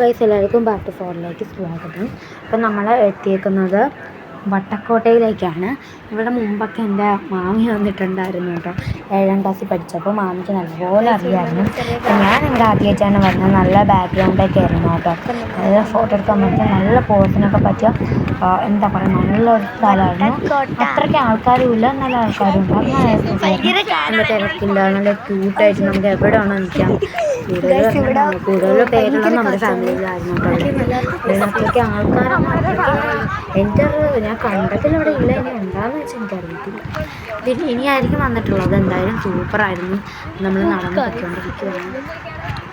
Guys എല്ലാവർക്കും back to ഫോറിലേക്ക് സ്വാഗതം. അപ്പം നമ്മൾ എത്തിയേക്കുന്നത് വട്ടക്കോട്ടയിലേക്കാണ്. ഇവിടെ മുമ്പൊക്കെ എൻ്റെ മാമി വന്നിട്ടുണ്ടായിരുന്നു കേട്ടോ. 7ാം ക്ലാസ്സിൽ പഠിച്ചപ്പോൾ മാമിക്ക് നല്ലപോലെ അറിയാമായിരുന്നു. ഞാൻ എൻ്റെ ആദ്യമായിട്ടാണ് വന്നത്. നല്ല ബാക്ക്ഗ്രൗണ്ടൊക്കെ ആയിരുന്നു കേട്ടോ. നല്ല ഫോട്ടോ എടുക്കാൻ പറ്റിയ നല്ല പോസിനൊക്കെ പറ്റിയ എന്താ പറയുക നല്ലൊരു സ്ഥലമായിരുന്നു. അത്രയ്ക്ക് ആൾക്കാരും ഇല്ല, നല്ല ആൾക്കാരും ഉണ്ട്. നല്ല തിരക്കില്ല, നല്ല ക്യൂട്ടായിട്ട് നമുക്ക് എവിടെ വേണോ നിൽക്കാം. കൂടുതൽ പേരുള്ള നമ്മുടെ ഫാമിലിയിലായിരുന്നു കേട്ടോ. അത്രയ്ക്ക് ആൾക്കാരൊന്നും എൻ്റെ ഞാൻ കണ്ടതിൽ ഇവിടെ ഇല്ല. ഇനി എന്താണെന്ന് വെച്ചാൽ എനിക്കറിയത്തില്ല. പിന്നെ ഇനിയായിരിക്കും വന്നിട്ടുള്ളത്. എന്തായാലും സൂപ്പറായിരുന്നു. നമ്മൾ നടന്ന് പൊയ്ക്കൊണ്ടിരിക്കുകയാണ്.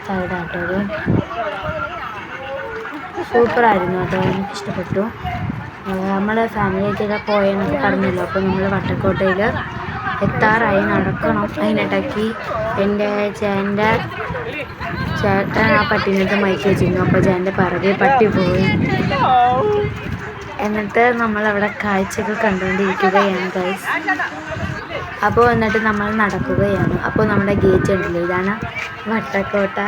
സൈഡായിട്ടത് സൂപ്പറായിരുന്നു കേട്ടോ. എനിക്കിഷ്ടപ്പെട്ടു. നമ്മൾ ഫാമിലിയായിട്ടൊക്കെ പോയെന്നൊക്കെ പറഞ്ഞല്ലോ. അപ്പോൾ നമ്മൾ വട്ടക്കോട്ടയിൽ എത്താറായി, നടക്കണം. അതിനിടയ്ക്ക് എൻ്റെ ചേട്ടൻ ആ പട്ടീനകത്ത് മയക്കി വെച്ചിരുന്നു. അപ്പോൾ ചേട്ടൻ്റെ പിറകെ പട്ടി പോയി. എന്നിട്ട് നമ്മളവിടെ കാഴ്ചകൾ കണ്ടുകൊണ്ടിരിക്കുകയാണ് ഗൈസ്. അപ്പോൾ എന്നിട്ട് നമ്മൾ നടക്കുകയാണ്. അപ്പോൾ നമ്മുടെ ഗേറ്റ് ഉണ്ടല്ലോ, ഇതാണ് വട്ടക്കോട്ട.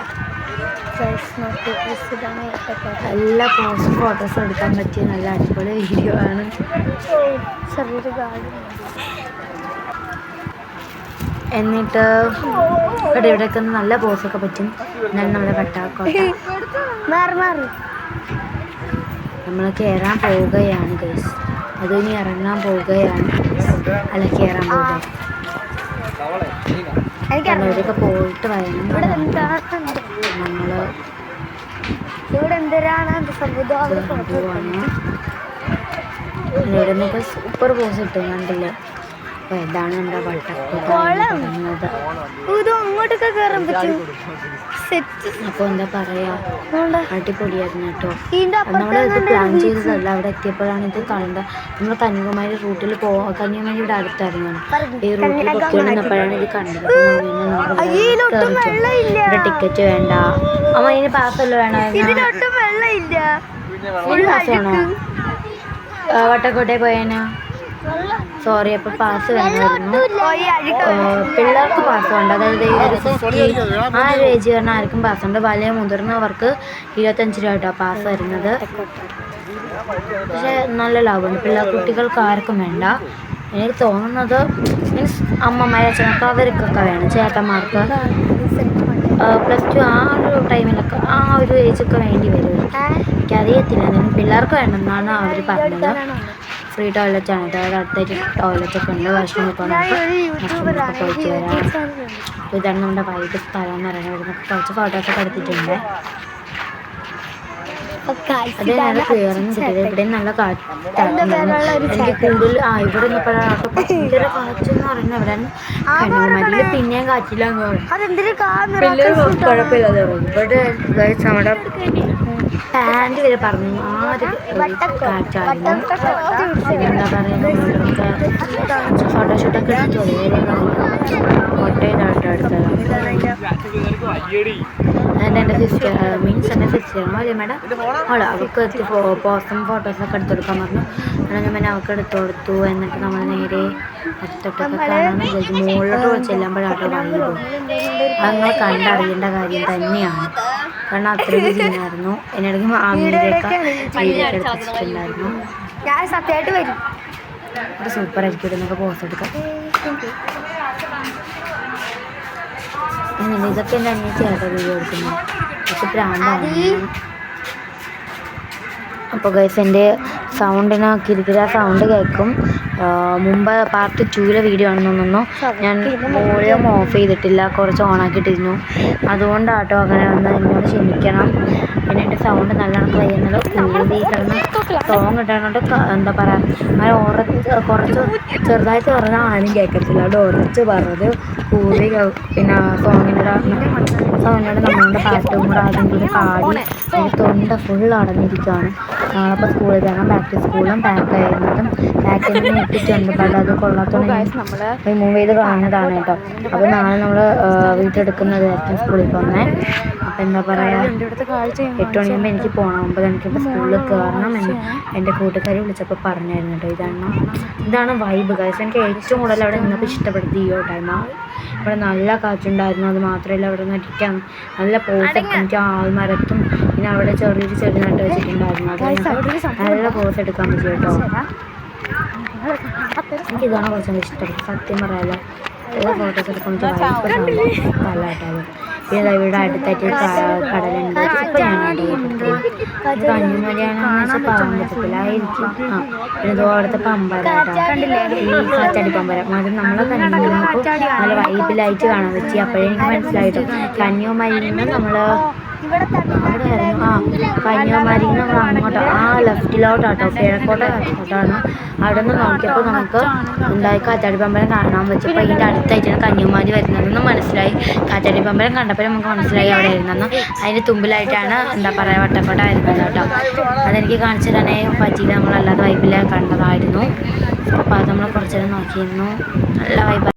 എല്ലാ പോസ്റ്റും ഫോട്ടോസും എടുക്കാൻ പറ്റിയ നല്ല അടിപൊളി വീഡിയോ ആണ്. എന്നിട്ട് ഇവിടെയൊക്കെ നല്ല പോസൊക്കെ പറ്റും. എന്നാലും നമ്മുടെ വട്ടക്കോട്ട നമ്മൾ കയറാൻ പോവുകയാണ് ഗൈസ്. അത് ഇനി ഇറങ്ങാൻ പോവുകയാണ്, അല്ല കയറാൻ പോവുക. അവരൊക്കെ പോയിട്ട് വരണം. നമ്മൾ ഇവിടെ നിന്നൊക്കെ സൂപ്പർ പോസ് കിട്ടും, കണ്ടില്ലേ? അപ്പോൾ ഇതാണ് നമ്മുടെ വട്ടക്കോട്ട. അപ്പോൾ എന്താ പറയുക, അടിപൊളിയായിരുന്നു കേട്ടോ. നമ്മളിത് പ്ലാൻ ചെയ്തതല്ല. അവിടെ എത്തിയപ്പോഴാണ് ഇത് കണ്ടത്. നമ്മൾ കന്യാകുമാരി റൂട്ടിൽ കന്യാകുമാരി ഇവിടെ അടുത്തായിരുന്നു. ഈ റൂട്ടിൽ പൊക്കിക്കൊണ്ടിരുന്നപ്പോഴാണ് ഇത് കണ്ടത്. ഇവിടെ ടിക്കറ്റ് വേണ്ട. അമ്മ ഇതിന് പാസ്സല്ലോ വേണമായിരുന്നു. ഫുൾ പാസ്സാണോ വട്ടക്കോട്ടയിൽ പോയേനാ? സോറി, അപ്പോൾ പാസ് വേണമായിരുന്നു. പിള്ളേർക്ക് പാസ് ഉണ്ട്. അതായത് ആ ഒരു ഏജ് കാരണം ആർക്കും പാസ്സുണ്ട്. വലിയ മുതിർന്നവർക്ക് 25 രൂപ കേട്ടോ പാസ് വരുന്നത്. പക്ഷേ നല്ല ലാഭമുണ്ട്. കുട്ടികൾക്ക് ആർക്കും വേണ്ട. എനിക്ക് തോന്നുന്നത് മീൻസ് അമ്മമാരെ അച്ഛനൊക്കെ അവർക്കൊക്കെ വേണം. ചേട്ടന്മാർക്ക് +2 ആ ഒരു ടൈമിലൊക്കെ ആ ഒരു ഏജൊക്കെ വേണ്ടി വരും. എനിക്കറിയത്തില്ല. പിള്ളേർക്ക് വേണമെന്നാണ് അവർ പറഞ്ഞത്. ഫ്രീ ടോയ്ലറ്റാണ്. അതായത് അടുത്തായിട്ട് ടോയ്ലറ്റൊക്കെ ഉണ്ട്. ഭക്ഷണമൊക്കെ പോയിട്ട് വരാം. അപ്പോൾ ഇതാണ് നമ്മുടെ വൈകിട്ട് സ്ഥലം എന്ന് പറയുന്നത്. ഇവിടുന്നൊക്കെ കുറച്ച് ഫോട്ടോസൊക്കെ എടുത്തിട്ടുണ്ട്. അത് നല്ല ക്ലിയറൊന്നും കിട്ടിയത്. ഇവിടെ നല്ല കാറ്റായിരുന്നു. എനിക്ക് കൂടുതൽ ഇവിടെ നിന്നപ്പോഴാണ് ഭയങ്കര കാറ്റെന്ന് പറയുന്നത്. ഇവിടെ കന്യാകുമാരിയിൽ പിന്നെയും കാറ്റില്ലാന്ന് പറയും. പിള്ളേർ കുഴപ്പമില്ലാതെ പറയും. ഇവിടെ നമ്മുടെ പാൻറ് വരെ പറഞ്ഞു ആ ഒരു കാറ്റായിരുന്നു. പിന്നെന്താ പറയുക, ഫോട്ടോഷൂട്ടൊക്കെ എടുത്തു. കോട്ടയിലായിട്ട് അടുത്തതാണ്. എൻ്റെ സിസ്റ്റർ മീൻസ് എൻ്റെ സിസ്റ്ററാണ് വലിയ മേഡം. അവൾക്ക് പോസ്റ്റും ഫോട്ടോസൊക്കെ എടുത്തെടുക്കാൻ പറഞ്ഞു. അങ്ങനെ പിന്നെ അവൾക്ക് എടുത്തു കൊടുത്തു. എന്നിട്ട് നമ്മൾ നേരെ അടുത്തൊട്ടൊക്കെ കാണാൻ വിചാരിച്ചു. മുകളിലോട്ട് ചെല്ലുമ്പോഴാട്ടോ വൈബ്. അത് നിങ്ങൾ കണ്ടറിയേണ്ട കാര്യം തന്നെയാണ്. കാരണം അത്രയും സീനായിരുന്നു. എന്നിടയ്ക്ക് മാമിയുടെയൊക്കെ എടുത്തിട്ടുണ്ടായിരുന്നു. അത് സൂപ്പറായിരിക്കും. ഇവിടെ നമുക്ക് പോസ്റ്റ് എടുക്കാം. ഇതൊക്കെ എൻ്റെ അനിയത്തിയാട്ടോ വീഡിയോ എടുക്കുന്നത്. പക്ഷെ പ്രാന്താണ്. അപ്പോൾ ഗൈസ് എൻ്റെ സൗണ്ടിന് കിരികിര സൗണ്ട് കേൾക്കും. മുമ്പ് പാർട്ട് 2 വീഡിയോ ആണെന്ന് തോന്നുന്നു. ഞാൻ വോളിയം ഓഫ് ചെയ്തിട്ടില്ല, കുറച്ച് ഓണാക്കിയിട്ടിരുന്നു. അതുകൊണ്ടാട്ടോ അങ്ങനെ വന്ന് എന്നോട് ക്ഷമിക്കണം. പിന്നെ എൻ്റെ സൗണ്ട് നല്ലോണം കഴിയുന്നത് കൂടി കിടന്ന് സോങ് ഇട്ടാണ്ട് എന്താ പറയുക, അങ്ങനെ കുറച്ച് ചെറുതായിട്ട് പറഞ്ഞാൽ ആരും കേൾക്കത്തില്ല. അവിടെ ഉറച്ച് പറഞ്ഞത് കൂടി പിന്നെ സോങ്ങിനോട് നമ്മളുടെ പാട്ടും കൂടെ ആദ്യം കൂടി പാടി എൻ്റെ തൊണ്ട ഫുൾ അടഞ്ഞിരിക്കുകയാണ്. നാളെ ഇപ്പോൾ സ്കൂളിൽ പോകണം. ബാക്ക് ടു സ്കൂളും പാക്ക് ചെയ്യുന്നതും പാക്ക് ചെയ്യുന്നതും ഒട്ടിച്ചുണ്ട്, ബട്ട് അത് കൊള്ളാത്തോണ്ട് റിമൂവ് ചെയ്ത് കളഞ്ഞതാണ് കേട്ടോ. അപ്പോൾ നാളെ നമ്മൾ വീട്ടിലെടുക്കുന്നതായിരിക്കും സ്കൂളിൽ പോകുന്നത്. അപ്പോൾ എന്താ പറയുക, 8 മണിയാകുമ്പോൾ എനിക്ക് പോകണം, 9 മണിക്ക് സ്കൂളിൽ കയറണം എന്ന് എൻ്റെ കൂട്ടുകാരി വിളിച്ചപ്പോൾ പറഞ്ഞായിരുന്നു കേട്ടോ. ഇതാണ് വൈബ് ഗൈസ്. എനിക്ക് ഏറ്റവും കൂടുതൽ അവിടെ നിന്നപ്പോൾ ഇഷ്ടപ്പെടുന്നത് ഈ ഒരു ടൈമാണ്. ഇവിടെ നല്ല കാറ്റുണ്ടായിരുന്നു. അത് മാത്രമല്ല അവിടെ നിന്ന് ഇരിക്കാൻ നല്ല പോസ് എനിക്ക് ആൽമരത്തും പിന്നെ അവിടെ ചെറിയൊരു ചെടി നട്ട് വെച്ചിട്ടുണ്ടായിരുന്നു. അത് നല്ല പോസ് എടുക്കാൻ പറ്റും കേട്ടോ. എനിക്കിതാണ് കുറച്ചും ഇഷ്ടപ്പെട്ടത്, സത്യം പറയാലോ. എല്ലാ ഫോട്ടോസ് എടുക്കുമ്പോൾ നല്ല കേട്ടോ. പിന്നെ ഇവിടെ അടുത്തായിട്ട് കടലുണ്ട്. ഇപ്പോൾ ഞാൻ കന്യാകുമാരിയാണെന്ന് വെച്ചാൽ പോകാൻ പറ്റത്തില്ല, ആയിരിക്കും. പിന്നെ ഇതോ അവിടുത്തെ പമ്പരാട്ടോ, ഈ കാറ്റാടി പമ്പരം. അത് നമ്മളെ കന്യാകുമാരിപ്പോൾ നല്ല വൈബിലായിട്ട് കാണാൻ പറ്റി. അപ്പോഴേ എനിക്ക് മനസ്സിലായിട്ടോ കന്യാകുമാരിയിൽ നിന്ന് നമ്മൾ അവിടെ ആയിരുന്നു. കന്യാകുമാരിയിൽ നിന്ന് നമ്മൾ അങ്ങോട്ടോ ലെഫ്റ്റിലോട്ടാട്ടോ, കിഴക്കോട്ടാണ്. അവിടെ നിന്ന് നോക്കിയപ്പോൾ നമുക്ക് ഉണ്ടായി കാറ്റാടി പമ്പരം കാണാൻ പറ്റിയപ്പോൾ ഇതിൻ്റെ അടുത്തായിട്ടാണ് കന്യാകുമാരി വരുന്നതെന്ന് മനസ്സിലായി. കാറ്റാടി പമ്പരം കണ്ടപ്പോൾ നമുക്ക് മനസ്സിലായി അവിടെ ഇരുന്നെന്ന്. അതിൻ്റെ തുമ്പിലായിട്ടാണ് എന്താ പറയുക വട്ടക്കോട്ട വരുന്നത് കേട്ടോ. അതെനിക്ക് കാണിച്ചു തരാനേ പറ്റിയില്ല, നമ്മളല്ലാതെ വൈബിൽ കണ്ടതായിരുന്നു. അപ്പോൾ അത് നമ്മൾ കുറച്ച് നേരം നോക്കിയിരുന്നു. നല്ല വൈബ്.